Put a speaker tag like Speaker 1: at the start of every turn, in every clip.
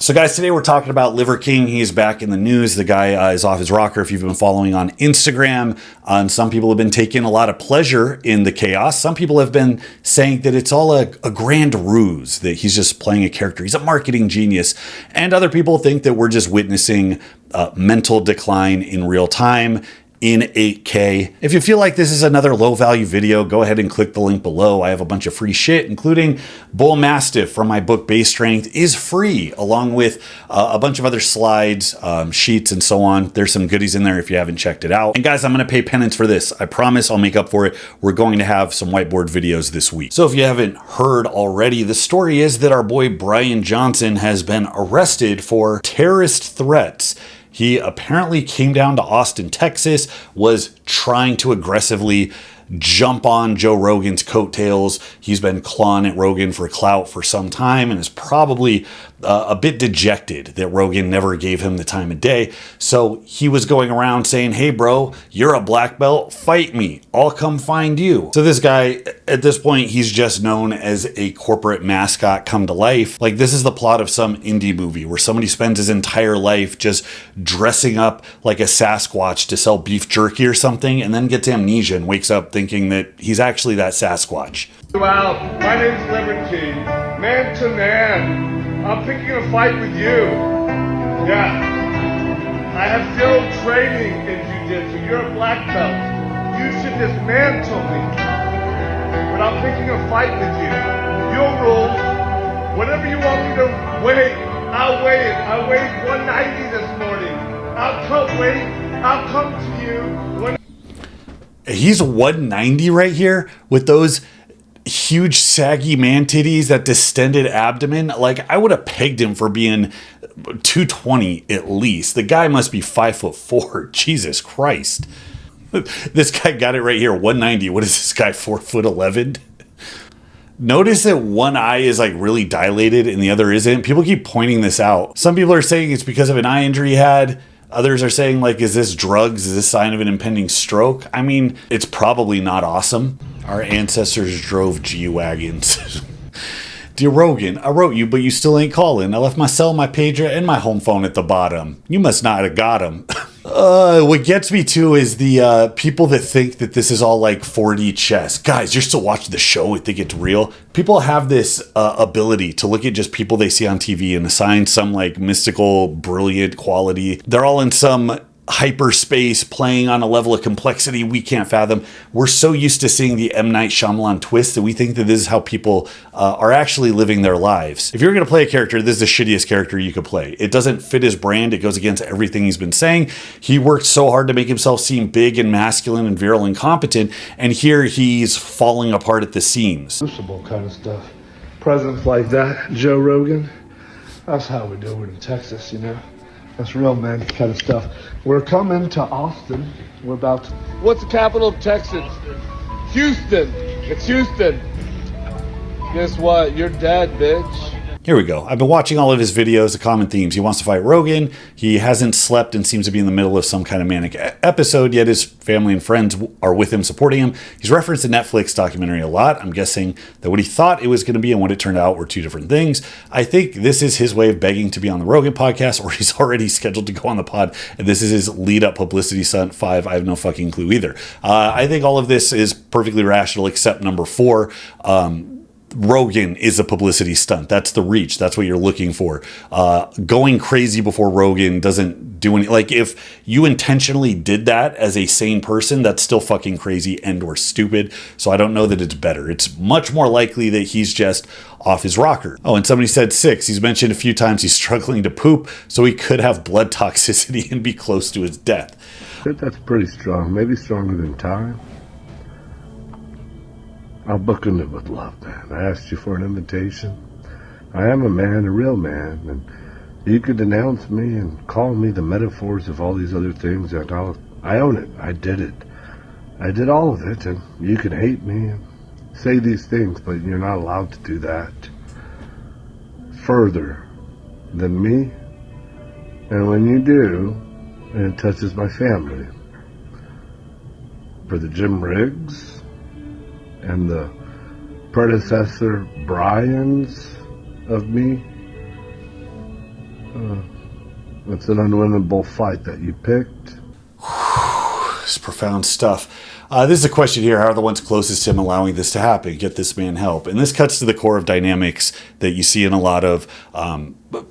Speaker 1: So guys, today we're talking about Liver King. He's back in the news. The guy is off his rocker if you've been following on Instagram. And some people have been taking a lot of pleasure in the chaos. Some people have been saying that it's all a grand ruse, that he's just playing a character. He's a marketing genius. And other people think that we're just witnessing mental decline in real time in 8K. If you feel like this is another low value video, go ahead and click the link below. I have a bunch of free shit, including Bullmastiff from my book Base Strength is free, along with a bunch of other slides, sheets, and so on. There's some goodies in there if you haven't checked it out. And guys, I'm gonna pay penance for this. I promise I'll make up for it. We're going to have some whiteboard videos this week. So if you haven't heard already, the story is that our boy Brian Johnson has been arrested for terrorist threats. He apparently came down to Austin, Texas, was trying to aggressively jump on Joe Rogan's coattails. He's been clawing at Rogan for clout for some time and is probably a bit dejected that Rogan never gave him the time of day. So he was going around saying, hey bro, you're a black belt, fight me, I'll come find you. So this guy, at this point, he's just known as a corporate mascot come to life. Like, this is the plot of some indie movie where somebody spends his entire life just dressing up like a Sasquatch to sell beef jerky or something, and then gets amnesia and wakes up thinking that he's actually that Sasquatch.
Speaker 2: Well, my name's Liver King, man to man. I'm picking a fight with you. Yeah. I have zero training in jiu-jitsu. You're a black belt. You should dismantle me. But I'm picking a fight with you. Your rules, whatever you want me to weigh, I'll weigh it. I weighed 190 this morning. I'll come to you.
Speaker 1: He's 190 right here with those huge saggy man titties, that distended abdomen. Like, I would have pegged him for being 220 at least. The guy must be 5'4". Jesus Christ. This guy got it right here, 190. What is this guy, 4'11"? Notice that one eye is like really dilated and the other isn't. People keep pointing this out. Some people are saying it's because of an eye injury he had. Others are saying, like, is this drugs? Is this a sign of an impending stroke? I mean, it's probably not awesome. Our ancestors drove G-Wagons. Dear Rogan, I wrote you, but you still ain't calling. I left my cell, my pager, and my home phone at the bottom. You must not have got them. What gets me too is the people that think that this is all like 4D chess. Guys, you're still watching the show and think it's real. People have this ability to look at just people they see on TV and assign some like mystical, brilliant quality. They're all in some hyperspace, playing on a level of complexity we can't fathom. We're so used to seeing the M. Night Shyamalan twist that we think that this is how people are actually living their lives. If you're going to play a character, this is the shittiest character you could play. It doesn't fit his brand. It goes against everything he's been saying. He worked so hard to make himself seem big and masculine and virile and competent, and here he's falling apart at the seams.
Speaker 2: Crucible kind of stuff. Presents like that, Joe Rogan. That's how we do it in Texas, you know. That's real man kind of stuff. We're coming to Austin. We're about to... What's the capital of Texas? Houston. It's Houston. Guess what? You're dead, bitch.
Speaker 1: Here we go. I've been watching all of his videos, the common themes. He wants to fight Rogan. He hasn't slept and seems to be in the middle of some kind of manic episode, yet his family and friends are with him, supporting him. He's referenced the Netflix documentary a lot. I'm guessing that what he thought it was going to be and what it turned out were two different things. I think this is his way of begging to be on the Rogan podcast, or he's already scheduled to go on the pod, and this is his lead-up publicity stunt 5. I have no fucking clue either. I think all of this is perfectly rational, except number 4. Rogan is a publicity stunt. That's the reach. That's what you're looking for. Going crazy before Rogan doesn't do any... Like, if you intentionally did that as a sane person, that's still fucking crazy and or stupid. So I don't know that it's better. It's much more likely that he's just off his rocker. Oh, and somebody said 6. He's mentioned a few times he's struggling to poop, so he could have blood toxicity and be close to his death.
Speaker 2: I think that's pretty strong. Maybe stronger than time. I'll book in it with love, man. I asked you for an invitation. I am a man, a real man, and you could denounce me and call me the metaphors of all these other things, and I own it. I did it. I did all of it, and you can hate me and say these things, but you're not allowed to do that further than me. And when you do, it touches my family. For the Jim Riggs and the predecessor Bryans of me, It's an unwinnable fight that you picked.
Speaker 1: It's profound stuff. This is a question here. How are the ones closest to him allowing this to happen? Get this man help. And this cuts to the core of dynamics that you see in a lot of,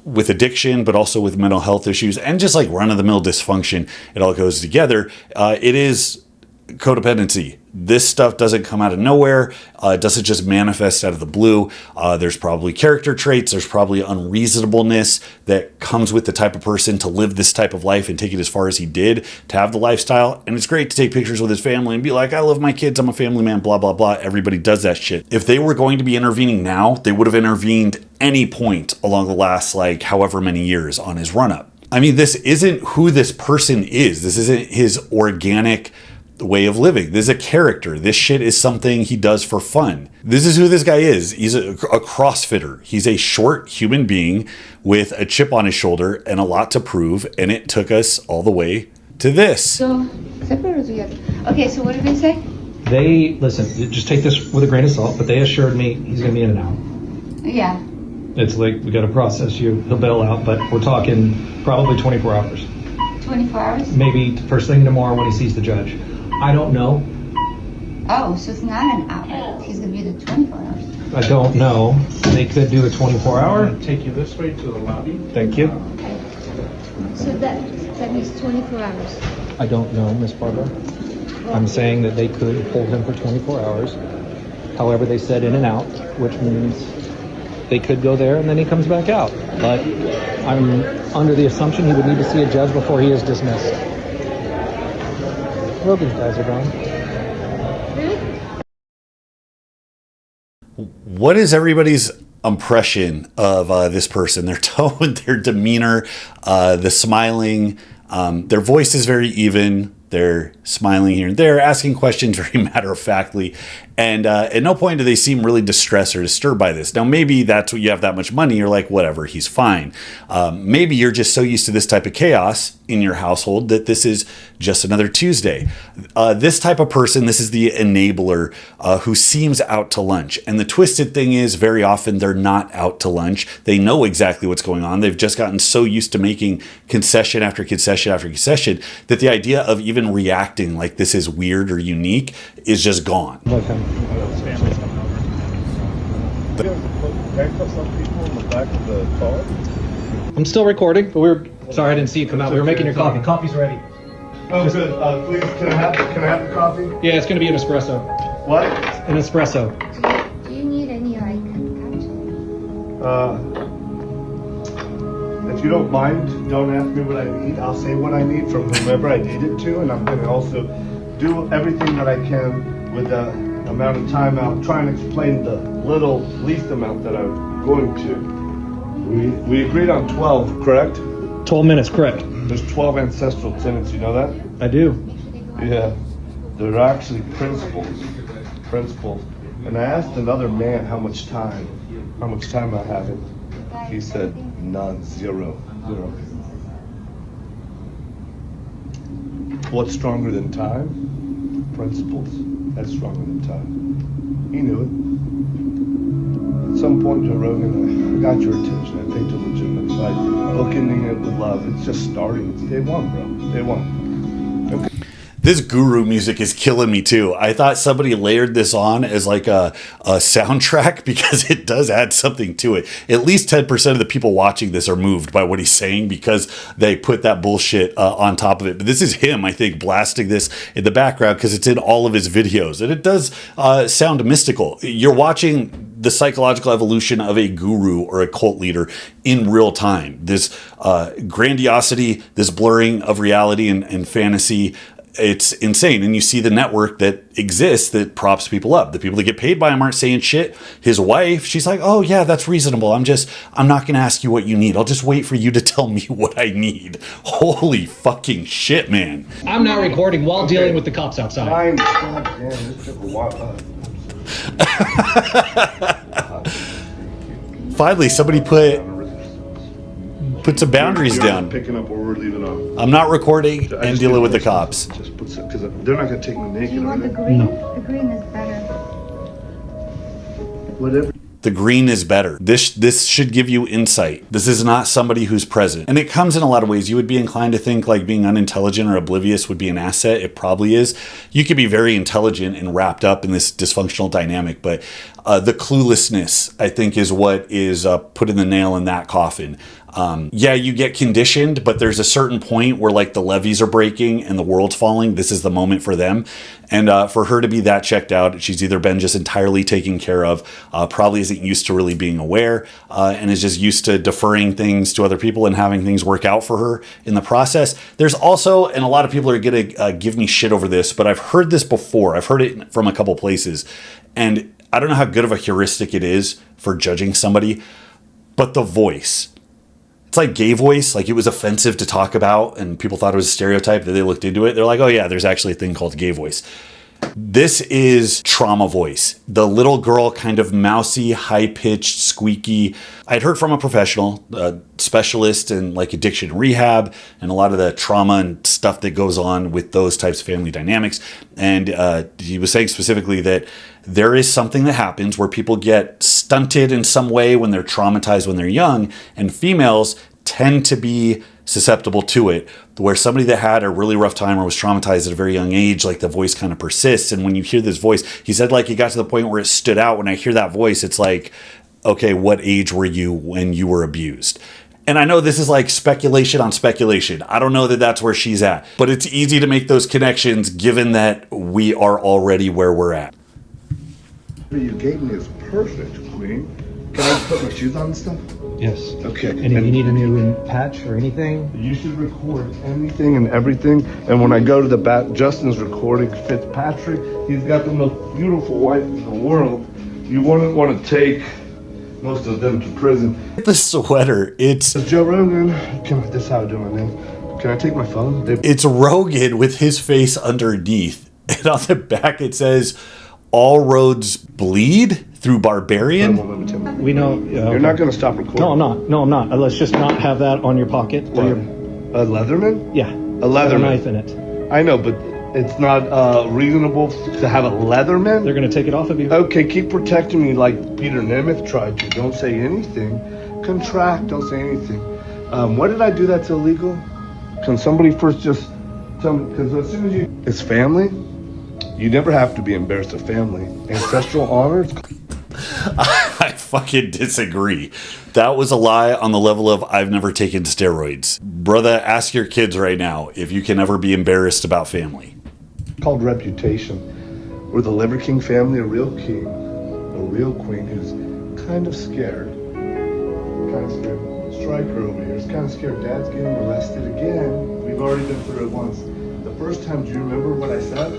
Speaker 1: with addiction, but also with mental health issues and just like run-of-the-mill dysfunction. It all goes together. It is codependency. This stuff doesn't come out of nowhere. It doesn't just manifest out of the blue. There's probably character traits. There's probably unreasonableness that comes with the type of person to live this type of life and take it as far as he did, to have the lifestyle. And it's great to take pictures with his family and be like, I love my kids. I'm a family man, blah, blah, blah. Everybody does that shit. If they were going to be intervening now, they would have intervened any point along the last, like, however many years on his run-up. I mean, this isn't who this person is. This isn't his organic way of living. This is a character. This shit is something he does for fun. This is who this guy is. He's a CrossFitter. He's a short human being with a chip on his shoulder and a lot to prove, and it took us all the way to this.
Speaker 3: So, separate or together? Okay, so what did they say?
Speaker 4: They, listen, just take this with a grain of salt, but they assured me he's going to be in and out.
Speaker 3: Yeah.
Speaker 4: It's like, we got to process you. He'll bail out, but we're talking probably 24 hours.
Speaker 3: 24 hours?
Speaker 4: Maybe first thing tomorrow when he sees the judge. I don't know.
Speaker 3: Oh, so it's not an hour. He's going to be the 24 hours.
Speaker 4: I don't know. They could do a 24-hour.
Speaker 2: Take you this way to the lobby.
Speaker 4: Thank you.
Speaker 3: Okay. So that means 24 hours.
Speaker 4: I don't know, Miss Barbara. I'm saying that they could hold him for 24 hours. However, they said in and out, which means they could go there and then he comes back out. But I'm under the assumption he would need to see a judge before he is dismissed. Rogan's guys are gone.
Speaker 1: What is everybody's impression of this person? Their tone, their demeanor, the smiling, their voice is very even. They're smiling here and there, asking questions very matter-of-factly. And at no point do they seem really distressed or disturbed by this. Now, maybe that's what you have that much money. You're like, whatever, he's fine. Maybe you're just so used to this type of chaos in your household that this is just another Tuesday. This type of person, this is the enabler who seems out to lunch. And the twisted thing is very often they're not out to lunch. They know exactly what's going on. They've just gotten so used to making concession after concession after concession that the idea of even reacting like this is weird or unique is just gone.
Speaker 4: Okay.
Speaker 2: Handcuff some people in the back of the car.
Speaker 4: I'm still recording, but sorry I didn't see you come out. We were making your coffee. Coffee's ready.
Speaker 2: Oh, good. Please, can I have the coffee?
Speaker 4: Yeah, it's going to be an espresso.
Speaker 2: What?
Speaker 4: An espresso.
Speaker 3: Do you need any, like,
Speaker 2: If you don't mind, don't ask me what I need. I'll say what I need from whomever I need it to, and I'm going to also do everything that I can with the amount of time. I'll try and explain the least amount that I'm going to. We agreed on 12, correct?
Speaker 4: 12 minutes, correct.
Speaker 2: There's 12 ancestral tenets, you know that?
Speaker 4: I do.
Speaker 2: Yeah. They're actually principles. And I asked another man how much time I have it. He said none, zero. What's stronger than time? Principles. That's stronger than time. He knew it. At some point, Joe Rogan, I got your attention. I think it's a legitimate fight. Bookending it with love. It's just starting. It's day one, bro. Day one. Okay.
Speaker 1: This guru music is killing me too. I thought somebody layered this on as like a soundtrack because it does add something to it. At least 10% of the people watching this are moved by what he's saying because they put that bullshit on top of it. But this is him, I think, blasting this in the background because it's in all of his videos. And it does sound mystical. You're watching the psychological evolution of a guru or a cult leader in real time. This grandiosity, this blurring of reality and fantasy, it's insane. And you see the network that exists that props people up. The people that get paid by him aren't saying shit. His wife, she's like, oh yeah, that's reasonable. I'm not going to ask you what you need. I'll just wait for you to tell me what I need. Holy fucking shit, man.
Speaker 4: I'm not recording while dealing with the cops outside.
Speaker 2: Fine. God damn, this took a while.
Speaker 1: Finally, somebody put some boundaries down.
Speaker 2: Picking up where we're leaving off.
Speaker 1: I'm not recording and dealing with the cops.
Speaker 2: Just put some, because they're not going to take me naked.
Speaker 3: do you want the
Speaker 2: are they?
Speaker 3: green?
Speaker 4: No.
Speaker 3: The green is better.
Speaker 2: Whatever.
Speaker 1: The green is better. This should give you insight. This is not somebody who's present. And it comes in a lot of ways. You would be inclined to think like being unintelligent or oblivious would be an asset. It probably is. You could be very intelligent and wrapped up in this dysfunctional dynamic, but the cluelessness, I think, is what is putting the nail in that coffin. Yeah, you get conditioned, but there's a certain point where like the levees are breaking and the world's falling. This is the moment for them. And for her to be that checked out, she's either been just entirely taken care of, probably isn't used to really being aware, and is just used to deferring things to other people and having things work out for her in the process. There's also, and a lot of people are going to give me shit over this, but I've heard this before. I've heard it from a couple places. And I don't know how good of a heuristic it is for judging somebody, but the voice. It's like gay voice, like it was offensive to talk about and people thought it was a stereotype, that they looked into it. They're like, oh yeah, there's actually a thing called gay voice. This is trauma voice. The little girl kind of mousy, high-pitched, squeaky. I'd heard from a professional, specialist in like addiction rehab and a lot of the trauma and stuff that goes on with those types of family dynamics. And he was saying specifically that there is something that happens where people get stunted in some way when they're traumatized when they're young, and females tend to be susceptible to it, where somebody that had a really rough time or was traumatized at a very young age, like the voice kind of persists. And when you hear this voice, he said like it got to the point where it stood out. When I hear that voice, it's like, okay, what age were you when you were abused? And I know this is like speculation on speculation. I don't know that that's where she's at, but it's easy to make those connections given that we are already where we're at.
Speaker 2: What you gave me is perfect, Queen. Can I put my shoes on and stuff?
Speaker 4: Yes.
Speaker 2: Okay.
Speaker 4: And if you need a new patch or anything,
Speaker 2: You should record anything and everything. And when I go to the back, Justin's recording Fitzpatrick. He's got the most beautiful wife in the world. You wouldn't want to take most of them to prison.
Speaker 1: The sweater, it's
Speaker 2: Joe Rogan. This is how I do my name. Can I take my phone?
Speaker 1: it's Rogan with his face underneath. And on the back it says, all roads bleed through Barbarian.
Speaker 4: we know.
Speaker 2: You're not going to stop recording.
Speaker 4: No, I'm not. No, I'm not. Let's just not have that on your pocket.
Speaker 2: What? A Leatherman?
Speaker 4: Yeah.
Speaker 2: A Leatherman.
Speaker 4: A knife in it.
Speaker 2: I know, but it's not reasonable to have a Leatherman.
Speaker 4: They're going to take it off of you.
Speaker 2: Okay, keep protecting me like Peter Nemeth tried to. Don't say anything. Contract, don't say anything. Why did I do that's illegal? Can somebody first just tell me? Because as soon as you... It's family. You never have to be embarrassed of family. Ancestral honors.
Speaker 1: I fucking disagree. That was a lie on the level of I've never taken steroids. Brother, ask your kids right now if you can ever be embarrassed about family.
Speaker 2: Called reputation. We're the Liver King family, a real king, a real queen who's kind of scared. Kind of scared. Striker over here is kind of scared. Dad's getting arrested again. We've already been through it once. The first time, do you remember what I said?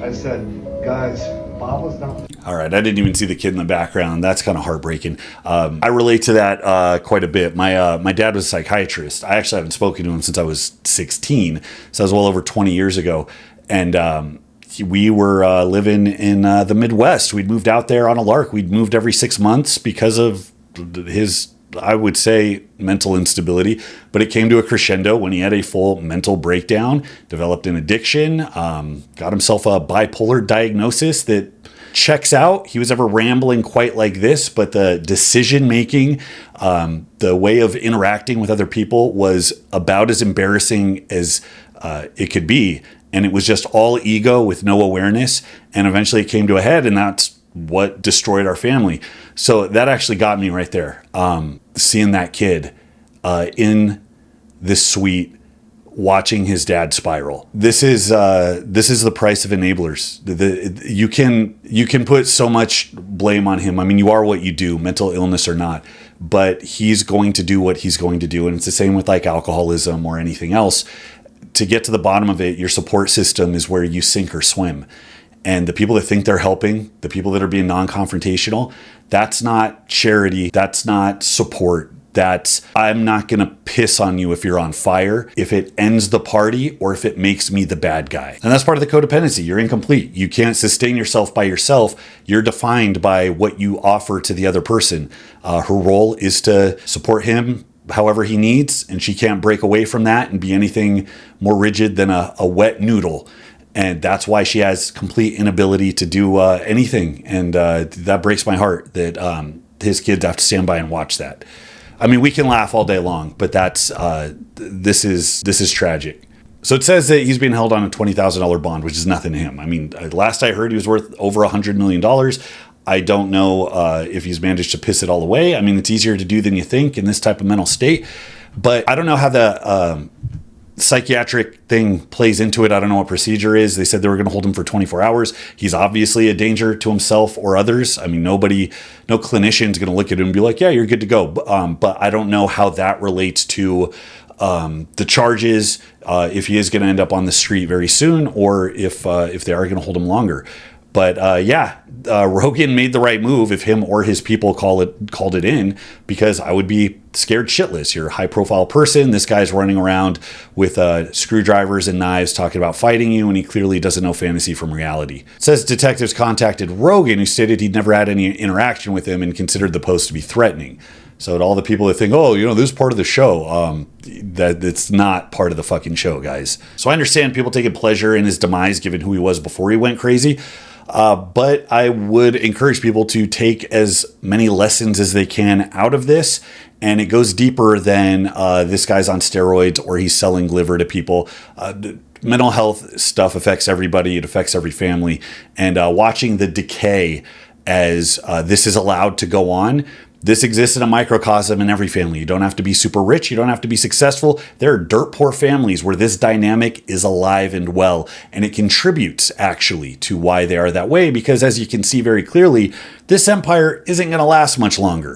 Speaker 2: I said, guys, Bob was not...
Speaker 1: All right, I didn't even see the kid in the background. That's kind of heartbreaking. I relate to that quite a bit. My dad was a psychiatrist. I actually haven't spoken to him since I was 16, so that was well over 20 years ago. And we were living in the Midwest. We'd moved out there on a lark. We'd moved every 6 months because of his, I would say, mental instability. But it came to a crescendo when he had a full mental breakdown, developed an addiction, got himself a bipolar diagnosis that checks out. He was ever rambling quite like this, but the decision making, the way of interacting with other people was about as embarrassing as it could be. And it was just all ego with no awareness. And eventually it came to a head, and that's what destroyed our family. So that actually got me right there. Seeing that kid in this suite, watching his dad spiral. This is the price of enablers. You can put so much blame on him. I mean, you are what you do, mental illness or not. But he's going to do what he's going to do, and it's the same with like alcoholism or anything else. To get to the bottom of it, your support system is where you sink or swim. And the people that think they're helping, the people that are being non-confrontational, that's not charity. That's not support. That's, I'm not going to piss on you if you're on fire, if it ends the party, or if it makes me the bad guy. And that's part of the codependency. You're incomplete. You can't sustain yourself by yourself. You're defined by what you offer to the other person. Her role is to support him however he needs, and she can't break away from that and be anything more rigid than a wet noodle. And that's why she has complete inability to do anything. And that breaks my heart that his kids have to stand by and watch that. I mean, we can laugh all day long, but that's this is tragic. So it says that he's being held on a $20,000 bond, which is nothing to him. I mean, last I heard, he was worth over $100 million. I don't know if he's managed to piss it all away. I mean, it's easier to do than you think in this type of mental state. But I don't know how the psychiatric thing plays into it. I don't know what procedure is. They said they were going to hold him for 24 hours. He's obviously a danger to himself or others. I mean, no clinician's going to look at him and be like, yeah, you're good to go. But I don't know how that relates to the charges, if he is going to end up on the street very soon, or if they are going to hold him longer. But Rogan made the right move if him or his people called it in, because I would be scared shitless. You're a high profile person. This guy's running around with screwdrivers and knives talking about fighting you, and he clearly doesn't know fantasy from reality. It says detectives contacted Rogan, who stated he'd never had any interaction with him and considered the post to be threatening. So to all the people that think, oh, this is part of the show, that's not part of the fucking show, guys. So I understand people taking pleasure in his demise given who he was before he went crazy. But I would encourage people to take as many lessons as they can out of this. And it goes deeper than this guy's on steroids or he's selling liver to people. Mental health stuff affects everybody. It affects every family. And watching the decay as this is allowed to go on. This exists in a microcosm in every family. You don't have to be super rich. You don't have to be successful. There are dirt poor families where this dynamic is alive and well, and it contributes actually to why they are that way, because as you can see very clearly, this empire isn't going to last much longer.